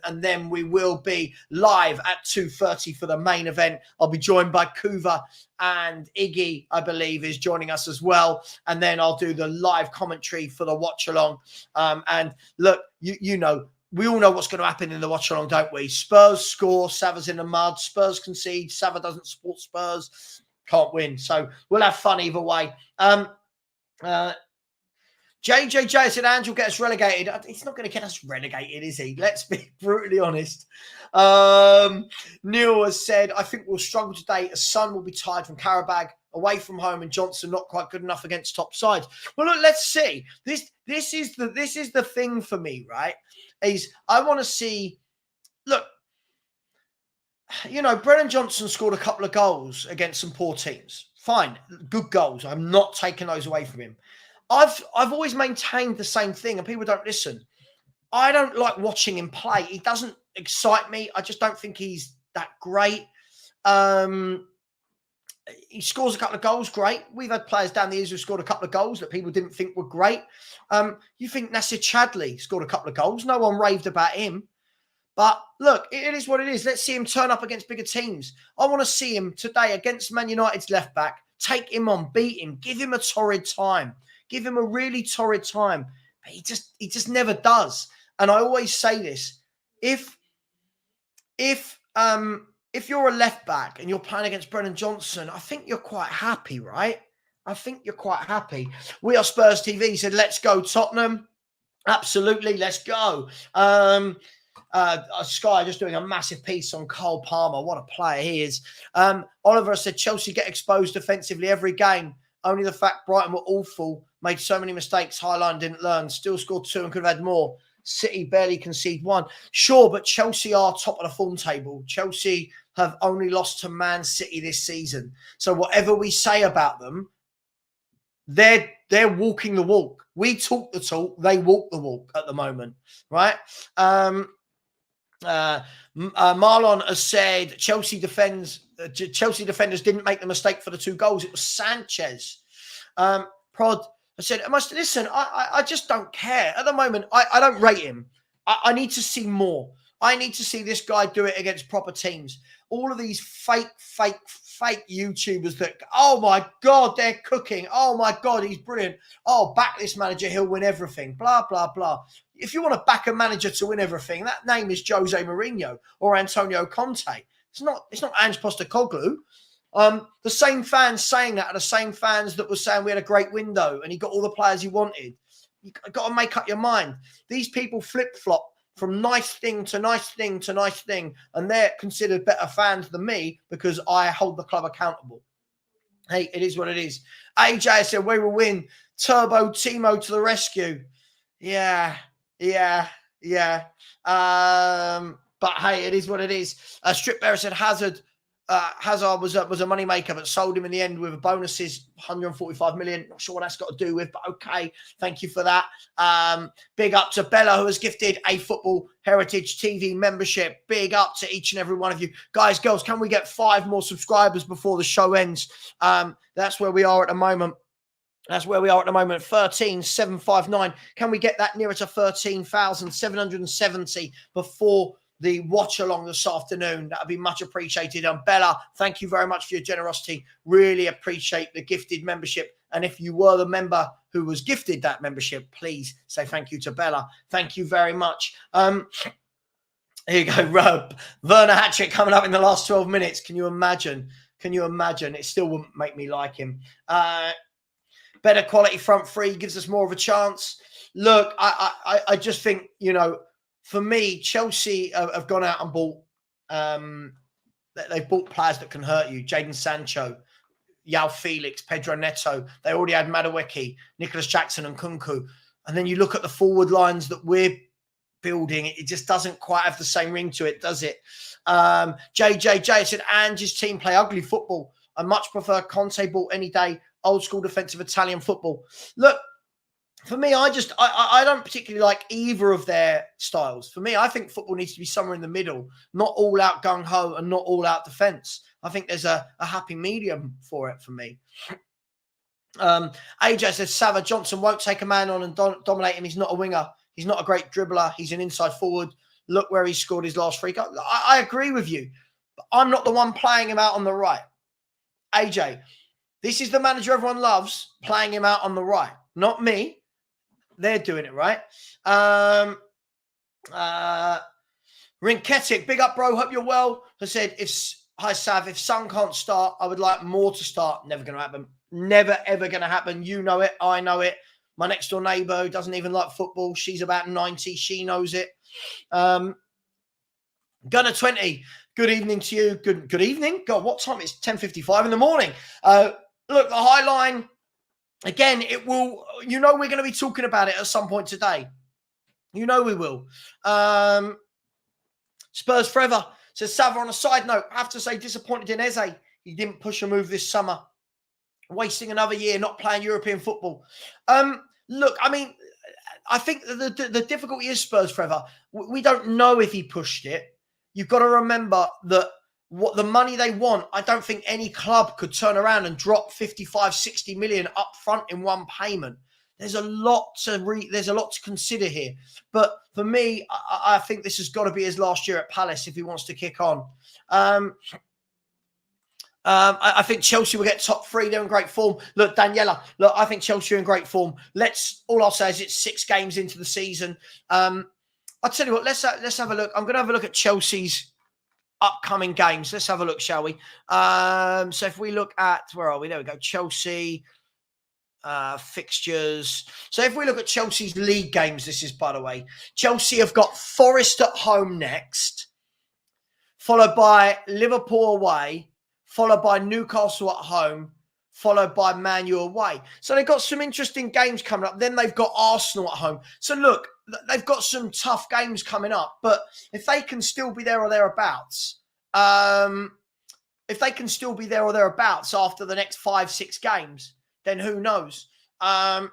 and then we will be live at 2:30 for the main event. I'll be joined by Kuva, and Iggy, I believe, is joining us as well. And then I'll do the live commentary for the watch along. And look, you know, we all know what's going to happen in the watch along, don't we? Spurs score, SAVVA's in the mud. Spurs concede, SAVVA doesn't support Spurs, can't win. So we'll have fun either way. JJJ said, Ange will get us relegated. He's not going to get us relegated, is he? Let's be brutally honest. Neil has said, I think we'll struggle today as Son will be tired from Karabag, away from home, and Johnson not quite good enough against top sides. Well, look, let's see. This is the thing for me, right? Is I want to see, look, you know, Brennan Johnson scored a couple of goals against some poor teams. Fine, good goals. I'm not taking those away from him. I've always maintained the same thing, and people don't listen. I don't like watching him play. He doesn't excite me. I just don't think he's that great. He scores a couple of goals, great. We've had players down the years who scored a couple of goals that people didn't think were great. You think Nasser Chadli scored a couple of goals. No one raved about him. But look, it is what it is. Let's see him turn up against bigger teams. I want to see him today against Man United's left back. Take him on, beat him, give him a torrid time. Give him a really torrid time. But he just never does. And I always say this. If you're a left back and you're playing against Brennan Johnson, I think you're quite happy, right? I think you're quite happy. We Are Spurs TV said, let's go Tottenham. Absolutely, let's go. Sky just doing a massive piece on Cole Palmer. What a player he is. Oliver said, Chelsea get exposed defensively every game. Only the fact Brighton were awful, made so many mistakes, Highline didn't learn, still scored 2 and could have had more. City barely concede 1. Sure, but Chelsea are top of the form table. Chelsea have only lost to Man City this season. So whatever we say about them, they're walking the walk. We talk the talk, they walk the walk at the moment, right? Marlon has said Chelsea defenders didn't make the mistake for the 2 goals. It was Sanchez. Prod I said, listen, I just don't care. At the moment, I don't rate him. I need to see more. I need to see this guy do it against proper teams. All of these fake YouTubers that, oh my God, they're cooking. Oh my God, he's brilliant. Oh, back this manager, he'll win everything. Blah, blah, blah. If you want to back a manager to win everything, that name is Jose Mourinho or Antonio Conte. It's not Ange Postecoglou. The same fans saying that are the same fans that were saying we had a great window and he got all the players he wanted. You've got to make up your mind. These people flip-flop from nice thing to nice thing to nice thing, and they're considered better fans than me because I hold the club accountable. Hey, it is what it is. AJ said, we will win. Turbo Timo to the rescue. Yeah. But hey, it is what it is. Strip Bearer said Hazard was a moneymaker, but sold him in the end with bonuses, 145 million. Not sure what that's got to do with, but okay. Thank you for that. Big up to Bella, who has gifted a Football Heritage TV membership. Big up to each and every one of you. Guys, girls, can we get 5 more subscribers before the show ends? That's where we are at the moment. 13,759. Can we get that nearer to 13,770 before the watch along this afternoon. That would be much appreciated. And Bella, thank you very much for your generosity. Really appreciate the gifted membership. And if you were the member who was gifted that membership, please say thank you to Bella. Thank you very much. Here you go, Rob. Werner hat-trick coming up in the last 12 minutes. Can you imagine? Can you imagine? It still wouldn't make me like him. Better quality front three gives us more of a chance. Look, I just think, you know, for me, Chelsea have gone out and bought, they've bought players that can hurt you. Jadon Sancho, João Felix, Pedro Neto. They already had Madueke, Nicholas Jackson and Kunku. And then you look at the forward lines that we're building, it just doesn't quite have the same ring to it, does it? JJJ said, Ange's team play ugly football. I much prefer Conte ball any day, old school defensive Italian football. Look, for me, I don't particularly like either of their styles. For me, I think football needs to be somewhere in the middle, not all out gung-ho and not all out defense. I think there's a happy medium for it for me. AJ says, SAVVA, Johnson won't take a man on and dominate him. He's not a winger. He's not a great dribbler. He's an inside forward. Look where he scored his last free goal. I agree with you, but I'm not the one playing him out on the right. AJ, this is the manager everyone loves, playing him out on the right. Not me. They're doing it right. Rinketic, big up, bro. Hope you're well. I said, hi, Sav, if Son can't start, I would like more to start. Never going to happen. Never, ever going to happen. You know it. I know it. My next door neighbour who doesn't even like football. She's about 90. She knows it. Gunner 20. Good evening to you. Good evening. God, what time? It's 10:55 in the morning. Look, the High Line, again, it will, you know, we're going to be talking about it at some point today. You know we will. Spurs forever. Says SAVVA, on a side note, I have to say disappointed in Eze. He didn't push a move this summer. Wasting another year not playing European football. Look, I mean, I think the difficulty is Spurs forever. We don't know if he pushed it. You've got to remember that what the money they want, I don't think any club could turn around and drop 55, 60 million up front in one payment. There's a lot to consider here. But for me, I think this has got to be his last year at Palace if he wants to kick on. I think Chelsea will get top three. They're in great form. Look, Daniela, look, I think Chelsea are in great form. All I'll say is it's 6 games into the season. I'll tell you what, let's have a look. I'm going to have a look at Chelsea's upcoming games. Let's have a look, shall we? So if we look at, where are we? There we go. Chelsea fixtures. So if we look at Chelsea's league games, this is, by the way, Chelsea have got Forest at home next, followed by Liverpool away, followed by Newcastle at home, followed by Man U away. So they've got some interesting games coming up. Then they've got Arsenal at home. So look, they've got some tough games coming up. But if they can still be there or thereabouts, after the next 5-6 games, then who knows? Chris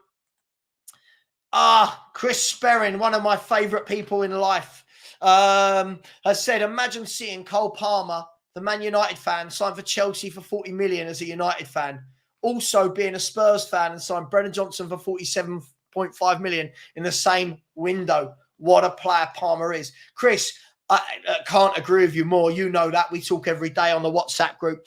Sperrin, one of my favourite people in life, has said, imagine seeing Cole Palmer, the Man United fan, signed for Chelsea for 40 million as a United fan. Also being a Spurs fan and signed Brennan Johnson for 47.5 million in the same window. What a player Palmer is. Chris, I can't agree with you more. You know that. We talk every day on the WhatsApp group.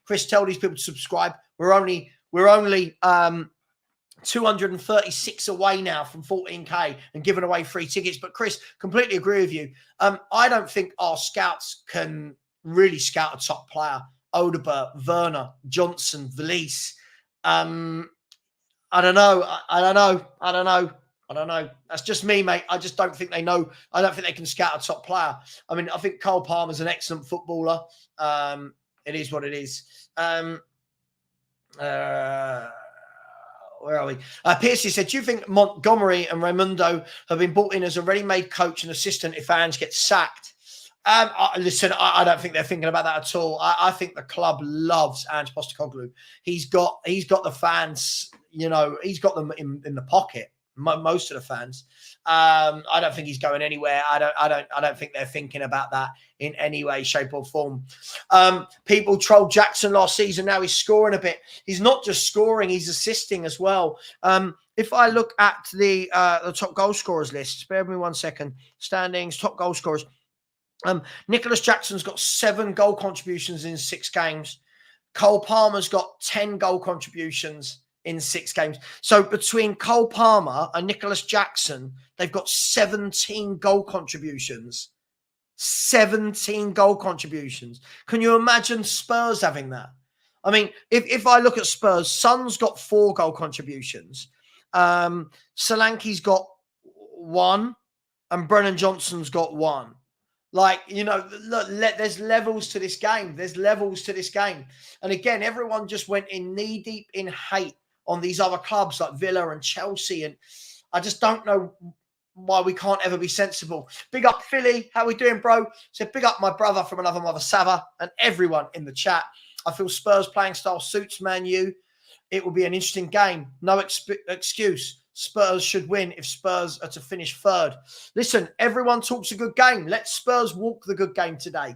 Chris, tell these people to subscribe. We're only 236 away now from 14K and giving away free tickets. But Chris, completely agree with you. I don't think our scouts can really scout a top player. Odegaard, Werner, Johnson, Valise. I don't know. That's just me, mate. I just don't think they know. I don't think they can scout a top player. I mean, I think Cole Palmer's an excellent footballer. It is what it is. Where are we? Piercy said, do you think Montgomery and Raimundo have been brought in as a ready-made coach and assistant if Ange gets sacked? Listen, I don't think they're thinking about that at all. I think the club loves Ange Postecoglou. He's got the fans, you know, he's got them in the pocket. Most of the fans. I don't think he's going anywhere. I don't think they're thinking about that in any way, shape, or form. People trolled Jackson last season. Now he's scoring a bit. He's not just scoring; he's assisting as well. If I look at the top goal scorers list, spare me 1 second. Standings, top goal scorers. Nicholas Jackson's got 7 goal contributions in 6 games. Cole Palmer's got 10 goal contributions in 6 games. So between Cole Palmer and Nicholas Jackson, they've got 17 goal contributions. 17 goal contributions. Can you imagine Spurs having that? I mean, if I look at Spurs, Son's got 4 goal contributions. Solanke's got 1 and Brennan Johnson's got 1. Like, you know, look, there's levels to this game. There's levels to this game. And again, everyone just went in knee deep in hate on these other clubs like Villa and Chelsea. And I just don't know why we can't ever be sensible. Big up Philly. How we doing, bro? So big up my brother from another mother, SAVVA, and everyone in the chat. I feel Spurs playing style suits Man U. It will be an interesting game. No excuse. Spurs should win if Spurs are to finish 3rd. Listen, everyone talks a good game. Let Spurs walk the good game today.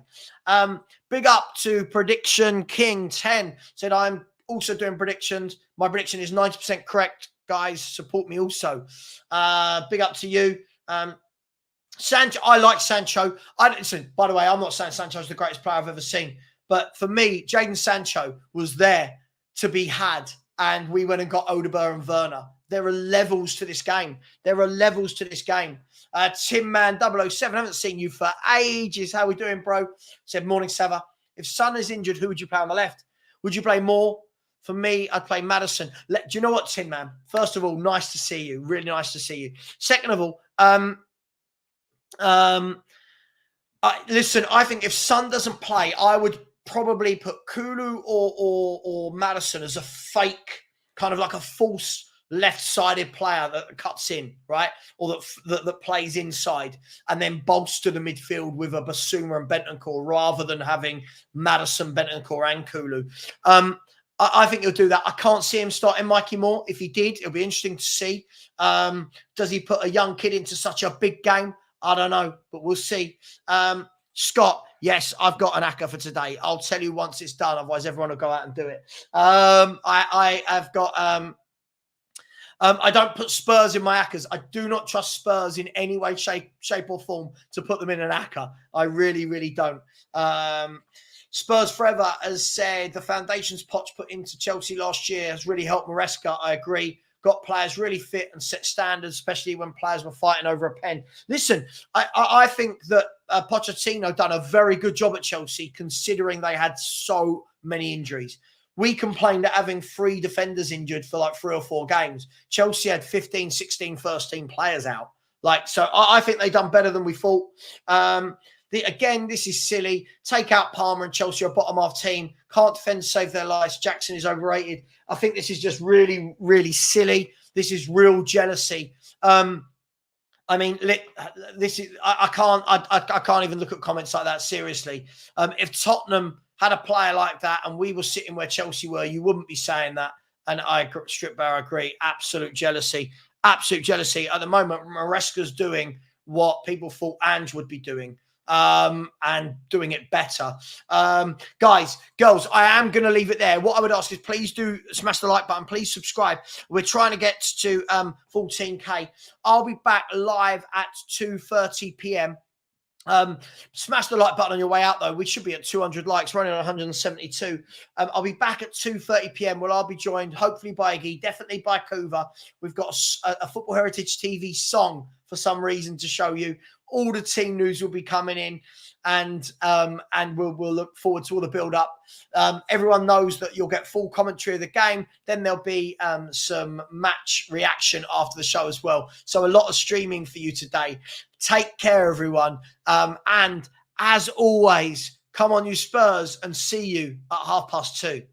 Big up to Prediction King 10. Said, I'm also doing predictions. My prediction is 90% correct. Guys, support me also. Big up to you. Sancho, I like Sancho. Listen, by the way, I'm not saying Sancho's the greatest player I've ever seen. But for me, Jadon Sancho was there to be had. And we went and got Odegaard and Werner. There are levels to this game. There are levels to this game. Tim Man 007, I haven't seen you for ages. How we doing, bro? Said, morning, Sava. If Son is injured, who would you play on the left? Would you play Moore? For me, I'd play Maddison. Do you know what, Tin Man? First of all, nice to see you. Really nice to see you. Second of all, listen, I think if Son doesn't play, I would probably put Kulu or Maddison as a fake, kind of like a false left-sided player that cuts in, right? Or that plays inside and then bolster the midfield with a Basuma and Bentancur rather than having Maddison, Bentancur and Kulu. I think he'll do that. I can't see him starting Mikey Moore. If he did, it'll be interesting to see. Does he put a young kid into such a big game? I don't know, but we'll see. Scott, yes, I've got an ACCA for today. I'll tell you once it's done. Otherwise, everyone will go out and do it. I have got... I don't put Spurs in my ACCAs. I do not trust Spurs in any way, shape or form to put them in an ACCA. I really, really don't. Spurs Forever has said the foundations Poch put into Chelsea last year has really helped Maresca. I agree. Got players really fit and set standards, especially when players were fighting over a pen. Listen, I think that Pochettino done a very good job at Chelsea considering they had so many injuries. We complained at having 3 defenders injured for like 3 or 4 games. Chelsea had 15, 16 first-team players out. So I think they've done better than we thought. Again, this is silly. Take out Palmer and Chelsea are a bottom-half team. Can't defend to save their lives. Jackson is overrated. I think this is just really, really silly. This is real jealousy. I mean, this is. I can't even look at comments like that seriously. If Tottenham had a player like that and we were sitting where Chelsea were, you wouldn't be saying that. And Strip Bear, I agree. Absolute jealousy. Absolute jealousy. At the moment, Maresca's doing what people thought Ange would be doing. And doing it better. Guys, girls, I am going to leave it there. What I would ask is please do smash the like button. Please subscribe. We're trying to get to 14K. I'll be back live at 2:30 p.m. Smash the like button on your way out, though. We should be at 200 likes. We're only on 172. I'll be back at 2:30 p.m. where I'll be joined hopefully by Iggy, definitely by Kuva. We've got a Football Heritage TV song for some reason to show you. All the team news will be coming in, and we'll look forward to all the build-up. Everyone knows that you'll get full commentary of the game. Then there'll be some match reaction after the show as well. So a lot of streaming for you today. Take care, everyone. And as always, come on, you Spurs, and see you at 2:30.